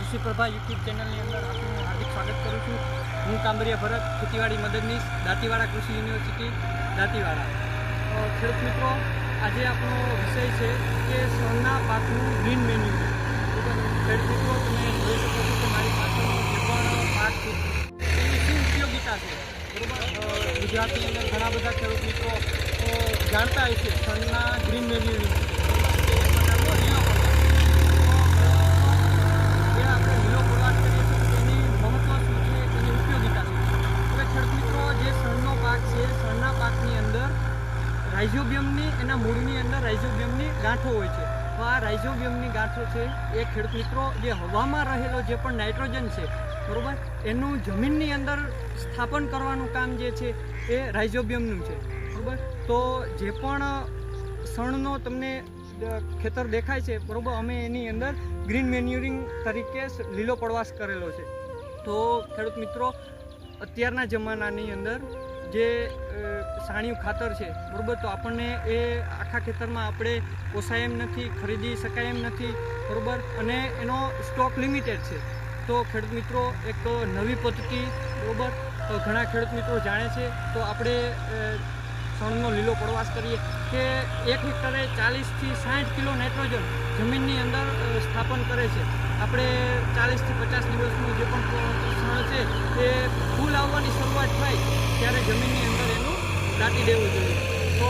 કૃષિ પ્રભા યુટ્યુબ ચેનલની અંદર આપનું હાર્દિક સ્વાગત કરું છું। હું કાંબરિયા ભરત, ખેતીવાડી મદદનીશ, દાંતીવાડા કૃષિ યુનિવર્સિટી દાંતીવાડા। ખેડૂત મિત્રો, આજે આપણો વિષય છે કે શણના પાકનું ગ્રીન મેન્યુરિંગ। ખેડૂત મિત્રો, તમે જોઈ શકો છો કે મારી પાછળનો જે પણ પાક છે એની શું ઉપયોગિતા છે, બરાબર। ગુજરાતની અંદર ઘણા બધા ખેડૂત મિત્રો જાણતા હોય છે શણના ગ્રીન મેન્યુરિંગ લીલો પદાર્થ કરીએ છીએ તેની મહત્વ શું છે, તેની ઉપયોગિતા શું છે। હવે ખેડૂત મિત્રો, જે શણનો પાક છે, શણના પાકની અંદર રાઇઝોબિયમની, એના મૂળની અંદર રાઇઝોબિયમની ગાંઠો હોય છે। તો આ રાઇઝોબિયમની ગાંઠો છે એ ખેડૂત મિત્રો જે હવામાં રહેલો જે પણ નાઇટ્રોજન છે, બરાબર, એનું જમીનની અંદર સ્થાપન કરવાનું કામ જે છે એ રાઇઝોબિયમનું છે, બરાબર। તો જે પણ શણનો તમને ખેતર દેખાય છે, બરાબર, અમે એની અંદર ગ્રીન મેન્યુરિંગ તરીકે લીલો પડવાશ કરેલો છે। તો ખેડૂત મિત્રો, અત્યારના જમાનાની અંદર જે સાણિયું ખાતર છે, બરાબર, તો આપણને એ આખા ખેતરમાં આપણે પોસાય એમ નથી, ખરીદી શકાય એમ નથી, બરાબર, અને એનો સ્ટોક લિમિટેડ છે। તો ખેડૂત મિત્રો, એક નવી પદ્ધતિ, બરાબર, ઘણા ખેડૂત મિત્રો જાણે છે, તો આપણે શણનો લીલો પડવાશ કરીએ કે 1 હેક્ટરે 40થી 60 કિલો નાઇટ્રોજન જમીનની અંદર સ્થાપન કરે છે। આપણે 40થી 50 દિવસનું જે પણ શણ છે એ ફૂલ આવવાની શરૂઆત થાય ત્યારે જમીનની અંદર એનું દાટી દેવું જોઈએ। તો